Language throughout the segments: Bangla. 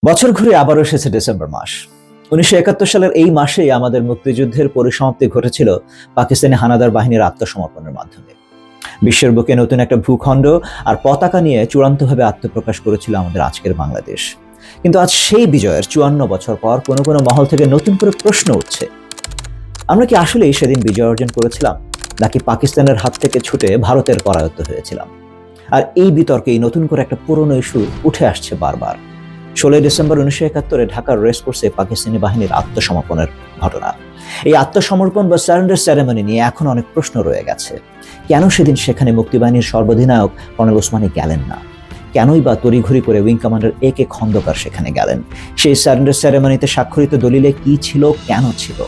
বছর ঘুরে আবারও এসেছে ডিসেম্বর মাস। ১৯৭১ সালের এই মাসেই আমাদের মুক্তিযুদ্ধের পরিসমাপ্তি ঘটেছিল পাকিস্তানি হানাদার বাহিনীর আত্মসমর্পণের মাধ্যমে। বিশ্বের বুকে নতুন একটা ভূখণ্ড আর পতাকা নিয়ে চূড়ান্তভাবে আত্মপ্রকাশ করেছিল আমাদের আজকের বাংলাদেশ। কিন্তু আজ সেই বিজয়ের ৫৪ বছর পর কোনো কোনো মহল থেকে নতুন করে প্রশ্ন উঠছে, আমরা কি আসলেই সেদিন বিজয় অর্জন করেছিলাম, নাকি পাকিস্তানের হাত থেকে ছুটে ভারতের করায়ত্ত হয়েছিলাম? আর এই বিতর্কেই নতুন করে একটা পুরনো ইস্যু উঠে আসছে বারবার। ১৬ ডিসেম্বর ১৯৭১ ঢাকার রেসকোর্সে পাকিস্তানি বাহিনীর আত্মসমর্পণের ঘটনা। এই আত্মসমর্পণ বা সারেন্ডার সেরেমনি নিয়ে এখন অনেক প্রশ্ন রয়ে গেছে। কেন সেদিন সেখানে মুক্তিবাহিনীর সর্বাধিনায়ক কর্নেল ওসমানী গেলেন না? কেনই বা তড়িঘড়ি করে উইং কমান্ডার A.K. খন্দকার সেখানে গেলেন? সেই সারেন্ডার সেরেমনিতে স্বাক্ষরিত দলিলে কি ছিল, কেন ছিল?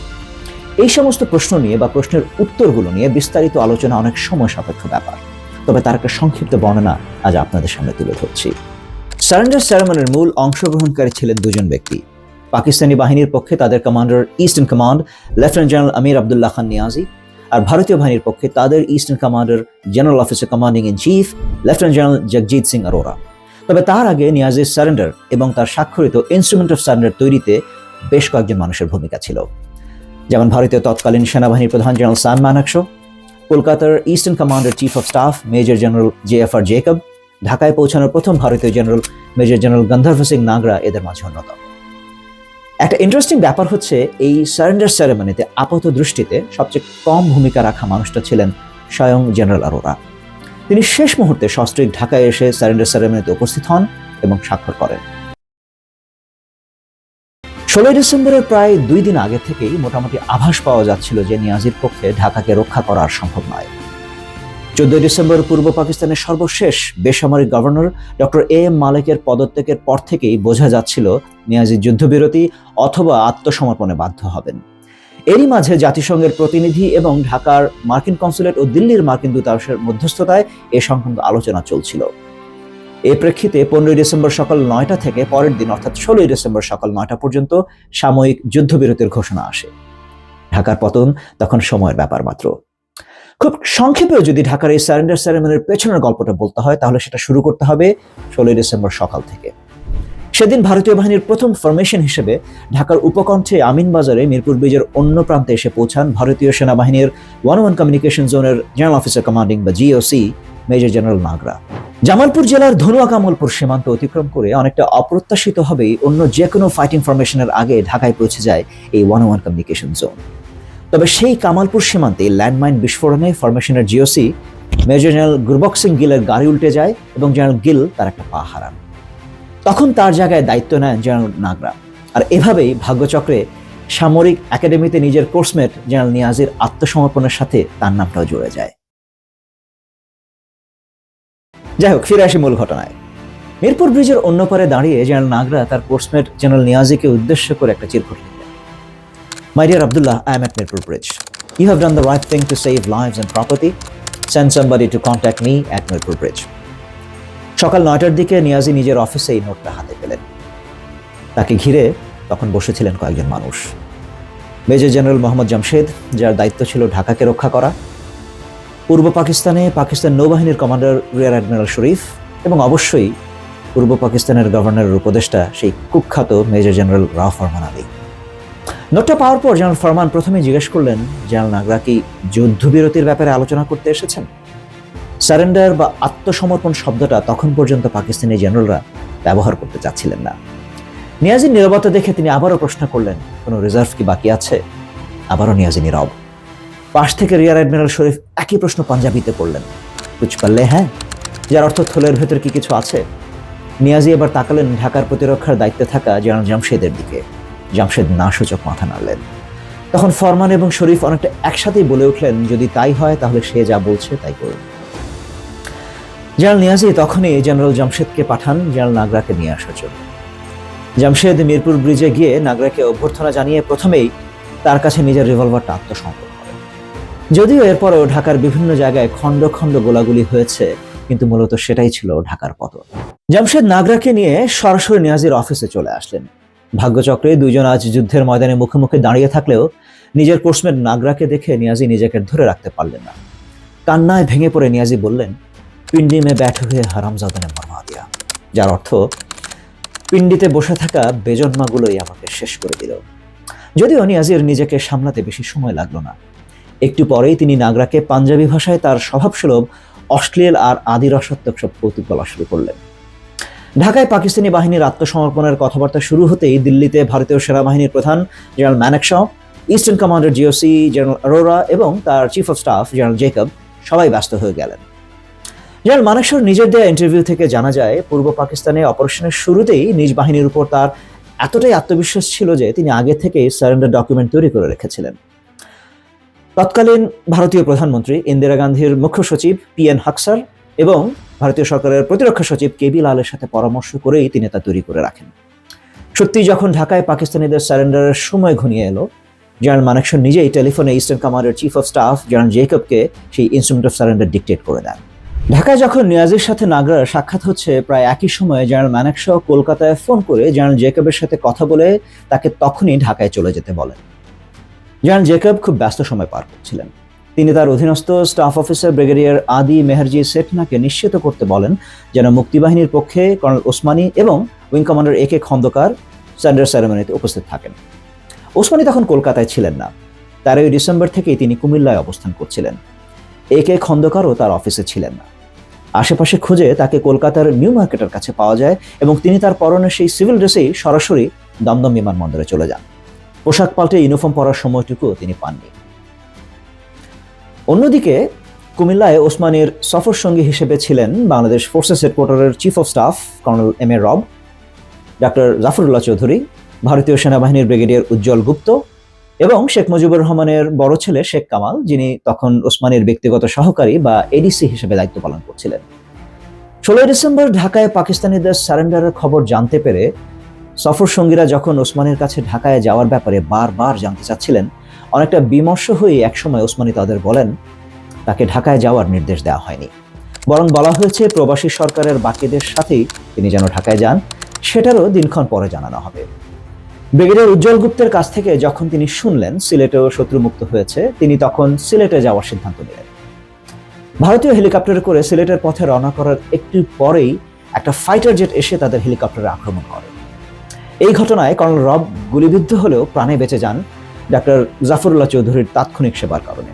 এই সমস্ত প্রশ্ন নিয়ে বা প্রশ্নের উত্তরগুলো নিয়ে বিস্তারিত আলোচনা অনেক সময় সাপেক্ষ ব্যাপার। তবে তার একটা সংক্ষিপ্ত বর্ণনা আজ আপনাদের সামনে তুলে ধরছি। সারেন্ডার সেরেমনির মূল অংশগ্রহণকারী ছিলেন দুজন ব্যক্তি। পাকিস্তানি বাহিনীর পক্ষে তাদের commander eastern command lieutenant general Amir Abdullah Khan Niazi, আর ভারতীয় বাহিনীর পক্ষে তাদের eastern commander general officer commanding in chief lieutenant general Jagjit Singh Aurora. তবে তার আগে নিয়াজির সারেন্ডার এবং তার স্বাক্ষরিত ইনস্ট্রুমেন্ট অফ সারেন্ডার তৈরিতে বেশ কয়েকজন মানুষের ভূমিকা ছিল, যেমন ভারতীয় তৎকালীন সেনাবাহিনীর প্রধান জেনারেল সাম মানেকশো, কলকাতার eastern commander chief of staff major general JFR Jacob, ঢাকায় পৌঁছানোর প্রথম ভারতীয় general major general Gandharva Singh নাগরা এদের মাঝে অন্যতম। একটা ইন্টারেস্টিং ব্যাপার হচ্ছে, এই সারেন্ডার সেরেমনিতে আপাত দৃষ্টিতে সবচেয়ে কম ভূমিকা রাখা মানুষটা ছিলেন স্বয়ং জেনারেল অরোরা। তিনি শেষ মুহূর্তে সস্ত্রীক ঢাকায় এসে সারেন্ডার সেরেমনিতে উপস্থিত হন এবং স্বাক্ষর করেন। ১৬ ডিসেম্বরের প্রায় ২ দিন আগে থেকেই মোটামুটি আভাস পাওয়া যাচ্ছিল যে নিয়াজির পক্ষে ঢাকাকে রক্ষা করা সম্ভব নয়। ১৪ ডিসেম্বর পূর্ব পাকিস্তানের সর্বশেষ বেসামরিক গভর্নর ডক্টর A.M. মালেকের পদত্যাগের পর থেকেই বোঝা যাচ্ছিল নিয়াজি যুদ্ধবিরতি অথবা আত্মসমর্পণে বাধ্য হবেন। এরই মাঝে জাতিসংঘের প্রতিনিধি এবং ঢাকার মার্কিন কনসুলেট ও দিল্লির মার্কিন দূতাবাসের মধ্যস্থতায় এ সংক্রান্ত আলোচনা চলছিল। এই প্রেক্ষিতে ১৫ ডিসেম্বর সকাল ৯টা থেকে পরের দিন অর্থাৎ ১৬ ডিসেম্বর সকাল ৯টা পর্যন্ত সাময়িক যুদ্ধবিরতির ঘোষণা আসে। ঢাকার পতন তখন সময়ের ব্যাপার মাত্র। খুব সংক্ষেপেও যদি ঢাকার এই সারেন্ডার সেরেমনির পেছনের গল্পটা বলতে হয়, তাহলে সেটা শুরু করতে হবে ১৬ ডিসেম্বর সকাল থেকে। সেদিন ভারতীয় বাহিনীর প্রথম ফরমেশন হিসেবে ঢাকার উপকণ্ঠে আমিনবাজারে মিরপুর ব্রিজের অন্য প্রান্তে এসে পৌঁছান ভারতীয় সেনাবাহিনীর ১০১ কমিউনিকেশন জোনের জেনারেল অফিসার কমান্ডিং বা GOC মেজর জেনারেল নাগরা। জামালপুর জেলার ধনুয়া কামলপুর সীমান্ত অতিক্রম করে অনেকটা অপ্রত্যাশিতভাবেই অন্য যে কোনো ফাইটিং ফরমেশনের আগে ঢাকায় পৌঁছে যায় এই ১০১ কমিউনিকেশন জোন। তবে সেই কামালপুর সীমান্তে ল্যান্ডমাইন বিস্ফোরণে ফরমেশনের GOC মেজর জেনারেল গুরবক সিং গিলের গাড়ি উল্টে যায় এবং জেনারেল গিল তার একটা পা হারান। তখন তার জায়গায় দায়িত্ব নেন জেনারেল নাগরা। আর এভাবেই ভাগ্যচক্রে সামরিক একাডেমিতে নিজের কোর্সমেট জেনারেল নিয়াজির আত্মসমর্পণের সাথে তার নামটাও জুড়ে যায়। যাই হোক, ফিরে আসি মূল ঘটনায়। মিরপুর ব্রিজের অন্য পারে দাঁড়িয়ে জেনারেল নাগরা তার কোর্সমেট জেনারেল নিয়াজিকে উদ্দেশ্য করে একটা চিরকুট লিখলেন। My dear Abdullah, I am at Mirpur Bridge. You have done the right thing to save lives and property. Send somebody to contact me at Mirpur Bridge. সকাল ৯টার দিকে নিয়াজি নিজের অফিসে এই নোটটা হাতে পেলেন। তাকে ঘিরে তখন বসেছিলেন কয়েকজন মানুষ। মেজর জেনারেল মোহাম্মদ জামশেদ, যার দায়িত্ব ছিল ঢাকাকে রক্ষা করা, পূর্ব পাকিস্তান নৌবাহিনীর কমান্ডার রিয়ার অ্যাডমিরাল শরীফ, এবং অবশ্যই পূর্ব পাকিস্তানের গভর্নরের উপদেষ্টা সেই কুখ্যাত মেজর জেনারেল রাও ফরমান আলী। নোটটা পাওয়ার পর জেনারেল ফরমান প্রথমে জিজ্ঞেস করলেন, জেনারেল নাগরা কি যুদ্ধবিরতির ব্যাপারে আলোচনা করতে এসেছেন? সারেন্ডার বা আত্মসমর্পণ শব্দটা তখন পর্যন্ত পাকিস্তানি জেনারেলরা ব্যবহার করতে চাচ্ছিলেন না। নিয়াজির নীরবতা দেখে তিনি আবারও প্রশ্ন করলেন, কোনো রিজার্ভ কি বাকি আছে? আবারও নিয়াজি নীরব। পাশ থেকে রিয়ার অ্যাডমিরাল শরীফ একই প্রশ্ন পাঞ্জাবিতে করলেন, কুছ পারলে হ্যাঁ, যার অর্থ থলের ভেতর কি কিছু আছে? নিয়াজি এবার তাকালেন ঢাকার প্রতিরক্ষার দায়িত্বে থাকা জেনারেল জামশেদের দিকে। জামশেদ না সূচক মাথা নাড়লেন। তখন ফরমান এবং শরীফ অনেকটা একসাথেই বলে উঠলেন, যদি তাই হয় তাহলে সে যা বলছে তাই করুন। জেনারেল নিয়াজি তখনই জেনারেল জামশেদকে পাঠান জেনারেল নাগরাকে নিয়ে আসার জন্য। জামশেদ মিরপুর ব্রিজে গিয়ে নাগরাকে অভ্যর্থনা জানিয়ে প্রথমেই তার কাছে নিজের রিভলভারটা আত্মসমর্পণ করেন। যদিও এরপরও ঢাকার বিভিন্ন জায়গায় খণ্ড খণ্ড গোলাগুলি হয়েছে, কিন্তু মূলত সেটাই ছিল ঢাকার পতন। জামশেদ নাগরাকে নিয়ে সরাসরি নিয়াজির অফিসে চলে আসলেন। ভাগ্যচক্রে দুইজন আজ যুদ্ধের ময়দানে মুখে মুখে দাঁড়িয়ে থাকলেও নিজের কোর্সমেট নাগরাকে দেখে নিয়াজি নিজেকে ধরে রাখতে পারলেন না। কান্নায় ভেঙে পড়ে নিয়াজি বললেন, পিন্ডি মে ব্যাঠে হুয়ে হারামজাদা নে মরवा दिया, যার অর্থ পিণ্ডিতে বসে থাকা বেজন্মাগুলোই আমাকে শেষ করে দিল। যদিও নিয়াজির নিজেকে সামলাতে বেশি সময় লাগলো না। একটু পরেই তিনি নাগরাকে পাঞ্জাবি ভাষায় তার স্বভাবসুলভ অশ্লীল আর আদিরসাত্মক সব কৌতুক বলা শুরু করলেন। ঢাকায় পাকিস্তানি বাহিনীর আত্মসমর্পণের কথাবার্তা শুরু হতেই দিল্লিতে ভারতীয় সেনাবাহিনীর প্রধান general Manekshaw, eastern commander GOC general Aurora এবং তার chief of staff general Jacob সবাই ব্যস্ত হয়ে গেলেন। জেনারেল মানেকশর নিজের দেওয়া ইন্টারভিউ থেকে জানা যায়, পূর্ব পাকিস্তানে অপারেশনের শুরুতেই নিজ বাহিনীর উপর তার এতটাই আত্মবিশ্বাস ছিল যে তিনি আগে থেকেই সারেন্ডার ডকুমেন্ট তৈরি করে রেখেছিলেন। তৎকালীন ভারতীয় প্রধানমন্ত্রী ইন্দিরা গান্ধীর মুখ্য সচিব PN হাকসার এবং ভারতীয় সরকারের প্রতিরক্ষা সচিব KB লালের সাথে পরামর্শ করেই তিনি তা তৈরি করে রাখেন। সত্যি যখন ঢাকায় পাকিস্তানিদের সারেন্ডারের সময় ঘনিয়ে এলো, জেনারেল মানেকশ নিজেই টেলিফোনে ইস্টার্ন কমান্ডের চিফ অফ স্টাফ জেনারেল জেকবকে সেই ইনস্ট্রুমেন্ট অফ সারেন্ডার ডিকটেট করে দেন। ঢাকায় যখন নিয়াজির সাথে নাগরার সাক্ষাৎ হচ্ছে, প্রায় একই সময়ে জেনারেল মানেকশ কলকাতায় ফোন করে জেনারেল জেকবের সাথে কথা বলে তাকে তখনই ঢাকায় চলে যেতে বলেন। জেনারেল জেকব খুব ব্যস্ত সময় পার করছিলেন। তিনি তার অধীনস্থ স্টাফ অফিসার ব্রিগেডিয়ার আদি মেহরজি সেঠনাকে নিশ্চিত করতে বলেন যেন মুক্তিবাহিনীর পক্ষে কর্নেল ওসমানী এবং wing commander AK Khandakar surrender সেরেমনিতে উপস্থিত থাকেন। ওসমানী তখন কলকাতায় ছিলেন না। 13 ডিসেম্বর থেকেই তিনি কুমিল্লায় অবস্থান করছিলেন। AK খন্দকারও তার অফিসে ছিলেন না। আশেপাশে খুঁজে তাকে কলকাতার নিউ মার্কেটের কাছে পাওয়া যায় এবং তিনি তার পরনে সেই সিভিল ড্রেসেই সরাসরি দমদম বিমানবন্দরে চলে যান। পোশাক পাল্টে ইউনিফর্ম পরার সময়টুকু তিনি পাননি। অন্যদিকে কুমিল্লায় ওসমানীর সফর সঙ্গী হিসেবে ছিলেন বাংলাদেশ ফোর্সেস হেডকোয়ার্টারের chief of staff colonel MA Rab, doctor Zafrullah Chowdhury, ভারতীয় সেনাবাহিনীর ব্রিগেডিয়ার উজ্জ্বল গুপ্ত এবং শেখ মুজিবুর রহমানের বড় ছেলে শেখ কামাল, যিনি তখন ওসমানীর ব্যক্তিগত সহকারী বা ADC হিসেবে দায়িত্ব পালন করছিলেন। 16 ডিসেম্বর ঢাকায় পাকিস্তানিদের সারেন্ডারের খবর জানতে পেরে সফর সঙ্গীরা যখন ওসমানীর কাছে ঢাকায় যাওয়ার ব্যাপারে বারবার জানতে চাচ্ছিলেন, অনেকটা বিমর্ষ হয়ে একসময় ওসমানী তাদের বলেন তাকে ঢাকায় যাওয়ার নির্দেশ দেওয়া হয়নি, বরং বলা হয়েছে প্রবাসী সরকারের বাকিদের সাথেই তিনি যেন ঢাকায় যান, সেটারও দিনক্ষণ পরে জানানো হবে। ব্রিগেডিয়ার উজ্জ্বল গুপ্তের কাছ থেকে যখন তিনি শুনলেন সিলেটেও শত্রুমুক্ত হয়েছে, তিনি তখন সিলেটে যাওয়ার সিদ্ধান্ত নিলেন। ভারতীয় হেলিকপ্টারে করে সিলেটের পথে রওনা করার একটু পরেই একটা ফাইটার জেট এসে তাদের হেলিকপ্টারে আক্রমণ করে। এই ঘটনায় কর্নেল রব গুলিবিদ্ধ হলেও প্রাণে বেঁচে যান ডক্টর জাফরুল্লাহ চৌধুরীর তাৎক্ষণিক সেবার কারণে।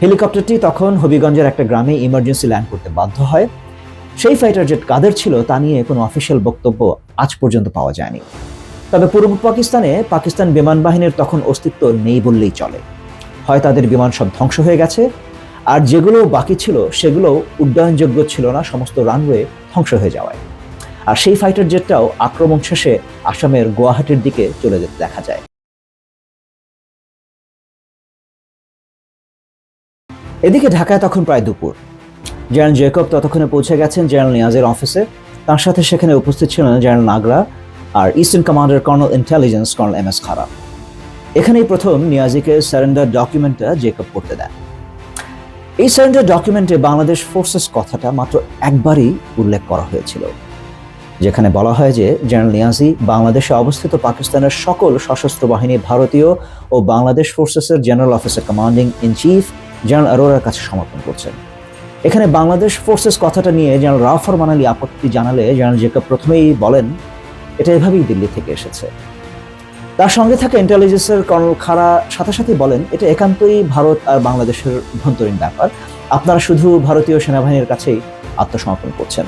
হেলিকপ্টারটি তখন হবিগঞ্জের একটা গ্রামে ইমার্জেন্সি ল্যান্ড করতে বাধ্য হয়। সেই ফাইটার জেট কাদের ছিল তা নিয়ে কোনো অফিসিয়াল বক্তব্য আজ পর্যন্ত পাওয়া যায়নি। তবে পূর্ব পাকিস্তানে পাকিস্তান বিমান বাহিনীর তখন অস্তিত্ব নেই বললেই চলে। হয় তাদের বিমান সব ধ্বংস হয়ে গেছে, আর যেগুলো বাকি ছিল সেগুলো উড্ডয়নযোগ্য ছিল না সমস্ত রানওয়ে ধ্বংস হয়ে যাওয়ায়। আর সেই ফাইটার জেটটাও আক্রমণ শেষে আসামের গুয়াহাটির দিকে চলে যেতে দেখা যায়। এদিকে ঢাকায় তখন প্রায় দুপুর। জেনারেল জেকব ততক্ষণে পৌঁছে গেছেন জেনারেল নিয়াজের অফিসে। তার সাথে সেখানে উপস্থিত ছিলেন জেনারেল নাগরা আর eastern commander colonel intelligence colonel MS Khara. এখানেই প্রথম নিয়াজিকে সারেন্ডার ডকুমেন্টটা জেকব পড়তে দেন। এই সারেন্ডার ডকুমেন্টে বাংলাদেশ ফোর্সেস কথাটা মাত্র একবারই উল্লেখ করা হয়েছিল, যেখানে বলা হয় যে জেনারেল নিয়াজি বাংলাদেশে অবস্থিত পাকিস্তানের সকল সশস্ত্র বাহিনী ভারতীয় ও বাংলাদেশ ফোর্সেসের general officer commanding in chief general অরোরার কাছে সমর্পণ করছেন। এখানে বাংলাদেশ ফোর্সেস কথাটা নিয়ে জেনারেল রাও ফরমান আলী আপত্তি জানালে জেনারেল জেকব প্রথমেই বলেন এটা এভাবেই দিল্লি থেকে এসেছে। তার সঙ্গে থাকা ইন্টেলিজেন্সের কর্নেল খারা সাথে সাথে বলেন এটা একান্তই ভারত আর বাংলাদেশের অভ্যন্তরীণ ব্যাপার, আপনারা শুধু ভারতীয় সেনাবাহিনীর কাছেই আত্মসমর্পণ করছেন।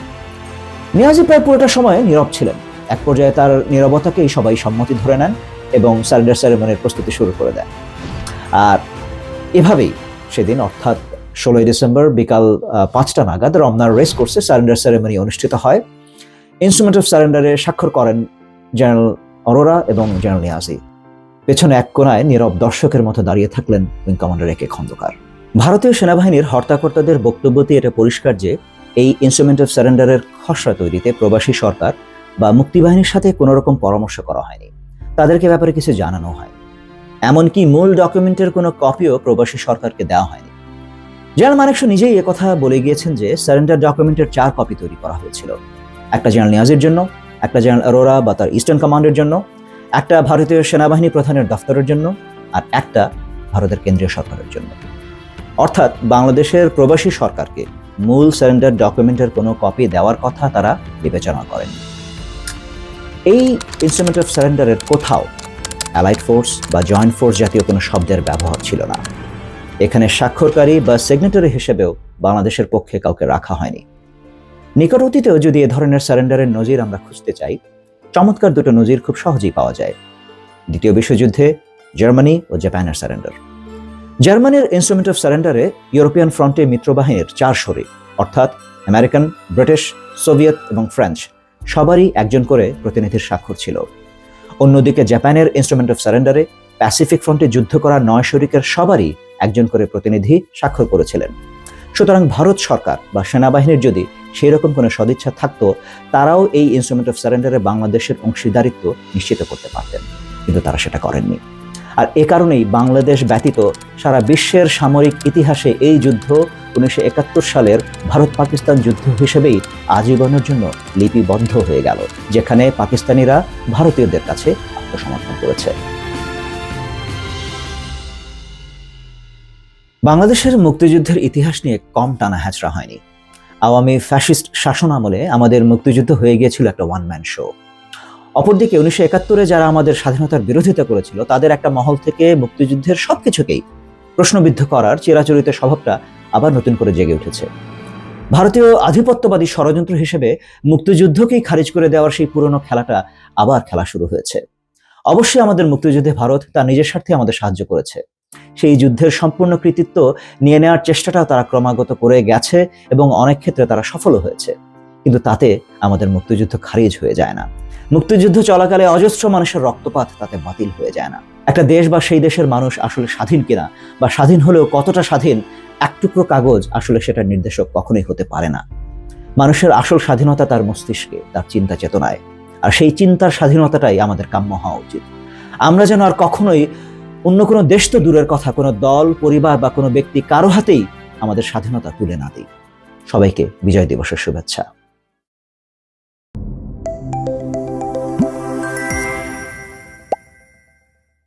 নিয়াজি প্রায় পুরোটা সময় নীরব ছিলেন। এক পর্যায়ে তার নীরবতাকেই সবাই সম্মতি ধরে নেন এবং সারেন্ডার সেরেমনির প্রস্তুতি শুরু করে দেন। আর এভাবেই সেদিন অর্থাৎ 16 ডিসেম্বর বিকাল 5টা নাগাদ রমনার রেস কোর্সে সারেন্ডার সেরেমনি অনুষ্ঠিত হয়। ইনস্ট্রুমেন্ট অফ সারেন্ডারে স্বাক্ষর করেন জেনারেল অরোরা এবং জেনারেল নিয়াজি। পেছনে এক কোনায় নীরব দর্শকের মতো দাঁড়িয়ে থাকলেন উইং কমান্ডার AK খন্দকার। ভারতীয় সেনাবাহিনীর হর্তাকর্তাদের বক্তব্যতে এটা পরিষ্কার যে এই ইনস্ট্রুমেন্ট অফ সারেন্ডারের খসড়া তৈরিতে প্রবাসী সরকার বা মুক্তিবাহিনীর সাথে কোনো রকম পরামর্শ করা হয়নি, তাদেরকে ব্যাপারে কিছু জানানো হয়। এমনকি মূল ডকুমেন্টের কোনো কপিও প্রবাসী সরকারকে দেওয়া হয়নি। জেনারেল মানেকশ নিজেই একথা বলে গিয়েছেন যে সারেন্ডার ডকুমেন্টের 4 কপি তৈরি করা হয়েছিল, একটা জেনারেল নিয়াজির জন্য, একটা জেনারেল অরোরা বা তার ইস্টার্ন কমান্ডের জন্য, একটা ভারতীয় সেনাবাহিনী প্রধানের দফতরের জন্য, আর একটা ভারতের কেন্দ্রীয় সরকারের জন্য। অর্থাৎ বাংলাদেশের প্রবাসী সরকারকে মূল সারেন্ডার ডকুমেন্টের কোনো কপি দেওয়ার কথা তারা বিবেচনা করেন। এই ইনস্ট্রুমেন্ট অফ সারেন্ডারের কোথাও অ্যালাইড ফোর্স বা জয়েন্ট ফোর্স জাতীয় কোনো শব্দের ব্যবহার ছিল না। এখানে স্বাক্ষরকারী বা সিগনেটারি হিসেবেও বাংলাদেশের পক্ষে কাউকে রাখা হয়নি। নিকট অতীতেও যদি এ ধরনের সারেন্ডারের নজির আমরা খুঁজতে চাই, চমৎকার দুটো নজির খুব সহজেই পাওয়া যায়। দ্বিতীয় বিশ্বযুদ্ধে জার্মানি ও জাপানের সারেন্ডার। জার্মানির ইনস্ট্রুমেন্ট অফ সারেন্ডারে ইউরোপিয়ান ফ্রন্টে মিত্রবাহিনীর 4 শরিক অর্থাৎ আমেরিকান, ব্রিটিশ, সোভিয়েত এবং ফ্রেঞ্চ সবারই একজন করে প্রতিনিধির স্বাক্ষর ছিল। অন্যদিকে জাপানের ইনস্ট্রুমেন্ট অফ সারেন্ডারে প্যাসিফিক ফ্রন্টে যুদ্ধ করা 9 শরিকের সবারই একজন করে প্রতিনিধি স্বাক্ষর করেছিলেন। সুতরাং ভারত সরকার বা সেনাবাহিনীর যদি সেই রকম কোনো সদিচ্ছা থাকতো, তারাও এই ইনস্ট্রুমেন্ট অফ সারেন্ডারে বাংলাদেশের অংশীদারিত্ব নিশ্চিত করতে পারতেন, কিন্তু তারা সেটা করেননি। আর এ কারণেই বাংলাদেশ ব্যতীত সারা বিশ্বের সামরিক ইতিহাসে এই যুদ্ধ 1971 সালের ভারত পাকিস্তান যুদ্ধ হিসেবেই আজীবনের জন্য লিপিবদ্ধ হয়ে গেল, যেখানে পাকিস্তানিরা ভারতীয়দের কাছে আত্মসমর্পণ করেছে। বাংলাদেশের মুক্তিযুদ্ধের ইতিহাস নিয়ে কম টানা হ্যাচড়া হয়নি। আওয়ামী ফ্যাসিস্ট শাসন আমলে আমাদের মুক্তিযুদ্ধ হয়ে গিয়েছিল একটা ওয়ান ম্যান শো। অপরদিকে 1971-এ যারা আমাদের স্বাধীনতার বিরোধিতা করেছিল, তাদের একটা মহল থেকে মুক্তিযুদ্ধের সবকিছুকেই প্রশ্নবিদ্ধ করার চিরাচরিত স্বভাবটা আবার নতুন করে জেগে উঠেছে। ভারতীয় আধিপত্যবাদী ষড়যন্ত্র হিসেবে মুক্তিযুদ্ধকেই খারিজ করে দেওয়ার সেই পুরনো খেলাটা আবার খেলা শুরু হয়েছে। অবশ্যই আমাদের মুক্তিযুদ্ধে ভারত তার নিজের স্বার্থে আমাদের সাহায্য করেছে। সেই যুদ্ধের সম্পূর্ণ কৃতিত্ব নিয়ে নেওয়ার চেষ্টাটাও তারা ক্রমাগত করে গেছে এবং অনেক ক্ষেত্রে তারা সফলও হয়েছে, কিন্তু তাতে আমাদের মুক্তিযুদ্ধ খারিজ হয়ে যায় না। মুক্তিযুদ্ধ চলাকালে অজস্র মানুষের রক্তপাত তাতে বাতিল হয়ে যায় না। একটা দেশ বা সেই দেশের মানুষ আসলে স্বাধীন কিনা বা স্বাধীন হলেও কতটা স্বাধীন, এক টুকরো কাগজ আসলে সেটার নির্দেশক কখনোই হতে পারে না। মানুষের আসল স্বাধীনতা তার মস্তিষ্কে, তার চিন্তা চেতনায়, আর সেই চিন্তার স্বাধীনতাটাই আমাদের কাম্য হওয়া উচিত। আমরা যেন আর কখনোই অন্য কোনো দেশ তো দূরের কথা, কোনো দল, পরিবার বা কোনো ব্যক্তি কারো হাতেই আমাদের স্বাধীনতা তুলে না দিই। সবাইকে বিজয় দিবসের শুভেচ্ছা।